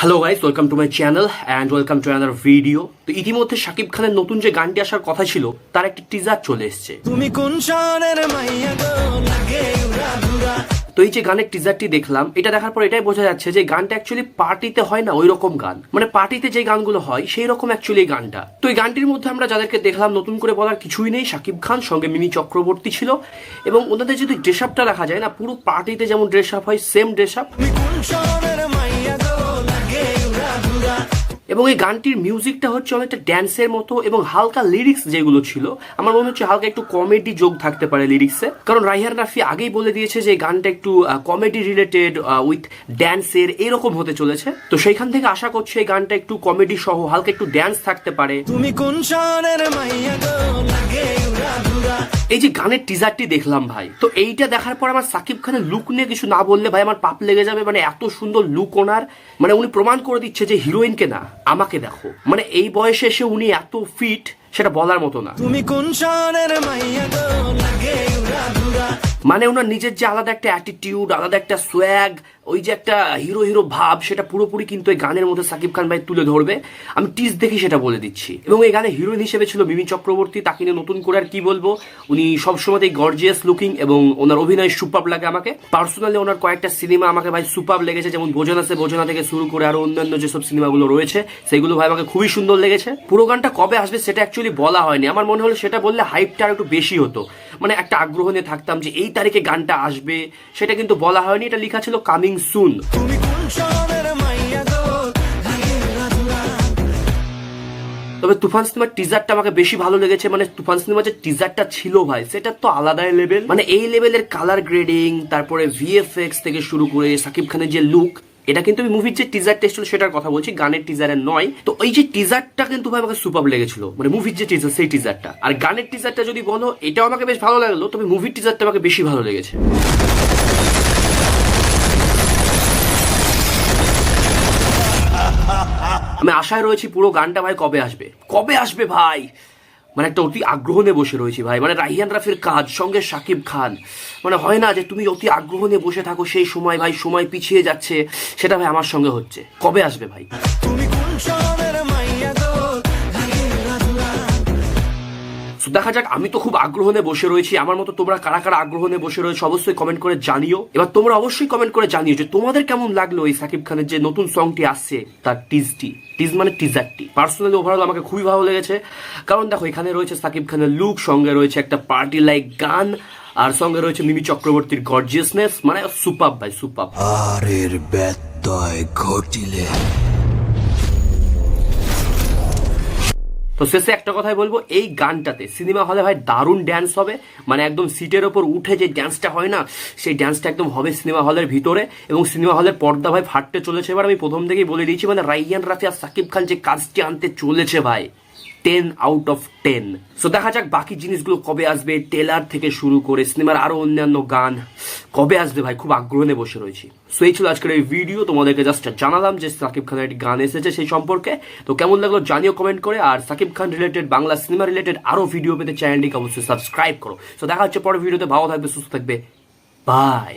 Hello guys, welcome to my channel and welcome to another video. তো ইতিমধ্যে শাকিব খানের নতুন যে গানটি আসার কথা ছিল তার একটি টিজার চলে এসেছে। তুমি কোন শহরের মাইয়া গো লাগে উড়া ধুরা। তো এই যে গানের টিজারটি দেখলাম, এটা দেখার পর এটাই বোঝা যাচ্ছে যে গানটা অ্যাকচুয়ালি পার্টিতে হয় না, ওই রকম গান, মানে পার্টিতে যে গানগুলো হয় সেই রকম অ্যাকচুয়ালি এই গানটা। তো এই গানটির মধ্যে আমরা যাদেরকে দেখলাম নতুন করে বলার কিছুই নেই, শাকিব খান সঙ্গে মিমি চক্রবর্তী ছিল, এবং ওনাদের যদি ড্রেস আপটা দেখা যায় না, পুরো পার্টিতে যেমন ড্রেস আপ হয় সেম ড্রেস আপ। তুমি কোন শহরের মাইয়া গো লাগে উড়া ধুরা। এবং এই গানটির মিউজিকটা হচ্ছে অনেকটা ড্যান্সের মতো, এবং হালকা লিরিক্স যেগুলো ছিল আমার মনে হচ্ছে হালকা একটু কমেডি যোগ থাকতে পারে লিরিক্সে, কারণ রাইহান রাফি আগেই বলে দিয়েছে যে এই গানটা একটু কমেডি রিলেটেড উইথ ড্যান্সের এরকম হতে চলেছে। তো সেইখান থেকে আশা করছি এই গানটা একটু কমেডি সহ হালকা একটু ড্যান্স থাকতে পারে। তুমি কোন শহরের মাইয়া গো লাগে উড়া ধুরা। এই যে গানের টিজারটি দেখলাম ভাই, তো এইটা দেখার পর আমার সাকিব খানের লুক নিয়ে কিছু না বললে ভাই আমার পাপ লেগে যাবে। মানে এত সুন্দর লুক ওনার, মানে উনি প্রমাণ করে দিচ্ছে যে হিরোইনকে না আমাকে দেখো। মানে এই বয়সে এসে উনি এত ফিট, সেটা বলার মতো না। তুমি কোন শহরের মাইয়া গো লাগে উড়া ধুরা। মানে ওনার নিজের যে আলাদা একটা অ্যাটিটিউড, আলাদা একটা সোয়াগ, ওই যে একটা হিরো হিরো ভাব, সেটা পুরোপুরি কিন্তু এই গানের মধ্যে সাকিব খান ভাই তুলে ধরবে, আমি টিজ দেখি সেটা বলে দিচ্ছি। এবং এই গানে হিরোইন হিসেবে ছিল মিমি চক্রবর্তী, তাকে নিয়ে নতুন করে আর কি বলবো, উনি সবসময়তেই গর্জিয়াস লুকিং এবং ওনার অভিনয় সুপার লাগে আমাকে পার্সোনালি। ওনার কয়েকটা সিনেমা আমাকে ভাই সুপার লেগেছে, যেমন বোঝানা সে বোঝানা থেকে শুরু করে আরো অন্যান্য যেসব সিনেমাগুলো রয়েছে সেগুলো ভাই আমাকে খুবই সুন্দর লেগেছে। পুরো গানটা কবে আসবে সেটা অ্যাকচুয়ালি বলা হয়নি, আমার মনে হলো সেটা বললে হাইপটা আর একটু বেশি হতো, মানে একটা আগ্রহ নিয়ে থাকতাম যে এই তারিখে গানটা আসবে, সেটা কিন্তু বলা হয়নি, এটা লেখা ছিল কামিং সুন। তুমি কোন শহরের মাইয়া গো লাগে উড়া ধুরা। তবে তুফান সিনেমার টিজারটা আমাকে বেশি ভালো লেগেছে। মানে তুফান সিনেমার যে টিজারটা ছিল ভাই, সেটা তো আলাদাই লেভেল, মানে এই লেভেলের কালার গ্রেডিং, তারপরে ভিএফএক্স থেকে শুরু করে সাকিব খানের যে লুক, এটা কিন্তু আমি মুভির যে টিজারটা এসেছিল সেটার কথা বলছি, গানের টিজারের নয়। তো এই যে টিজারটা কিন্তু ভাই আমাকে সুপার লেগেছিল, মানে মুভির যে টিজার সেই টিজারটা। আর গানের টিজারটা যদি বলো, এটাও আমাকে বেশ ভালো লাগলো, তবে মুভির টিজারটা আমাকে বেশি ভালো লেগেছে। আমি আশায় রয়েছি পুরো গানটা ভাই কবে আসবে, কবে আসবে ভাই, মানে একটা অতি আগ্রহ নিয়ে বসে রয়েছি ভাই। মানে রাইহান রাফির কাজ সঙ্গে শাকিব খান, মানে হয় না যে তুমি অতি আগ্রহ নিয়ে বসে থাকো, সেই সময় ভাই সময় পিছিয়ে যাচ্ছে, সেটা ভাই আমার সঙ্গে হচ্ছে। কবে আসবে ভাই? তুমি কোন শহরের মাইয়া গো লাগে উড়া ধুরা। তো দেখা যাক, আমি তো খুব আগ্রহ নিয়ে বসে রয়েছি। আমার মতো তোমরা কারা কারা আগ্রহ নিয়ে বসে রয়েছে অবশ্যই কমেন্ট করে জানিও। এবার তোমরা অবশ্যই কমেন্ট করে জানিও যে তোমাদের কেমন লাগলো এই সাকিব খানের যে নতুন সংটি আসছে তার টিজ মানে টিজারটি। পার্সোনালি ওভারঅল আমাকে খুবই ভালো লেগেছে, কারণ দেখো এখানে রয়েছে সাকিব খানের লুক, সঙ্গে রয়েছে একটা পার্টি লাইক গান, আর সঙ্গে রয়েছে মিমি চক্রবর্তীর গর্জিয়াসনেস, মানে সুপার ভাই সুপার। আর এর ব্যত্যয় ঘটিলে। তো শেষে একটা কথাই বলবো, এই গানটাতে সিনেমা হলে ভাই দারুণ ড্যান্স হবে, মানে একদম সিটের ওপর উঠে যে ড্যান্সটা হয় না, সেই ড্যান্সটা একদম হবে সিনেমা হলের ভিতরে, এবং সিনেমা হলের পর্দা ভাই ফাটতে চলেছে। এবার আমি প্রথম থেকেই বলে দিয়েছি, মানে রাইহান রাফি আর সাকিব খান যে কাজটি আনতে চলেছে ভাই, 10 আউট অফ 10। সো দেখা যাক বাকি জিনিসগুলো কবে আসবে, টেলার থেকে শুরু করে সিনেমার আরো অন্যান্য গান কবে আসবে ভাই, খুব আগ্রহ নিয়ে বসে রয়েছি। সো এই ছিল আজকের এই ভিডিও, তোমাদেরকে জাস্ট জানালাম যে সাকিব খানের একটি গান এসেছে সেই সম্পর্কে। তো কেমন লাগলো জানিও কমেন্ট করে, আর Shakib Khan related, Bangla cinema related আরো ভিডিও পেতে চ্যানেলটিকে অবশ্যই সাবস্ক্রাইব করো। সো দেখা হচ্ছে পরের ভিডিওতে, ভালো থাকবে, সুস্থ থাকবে, বাই।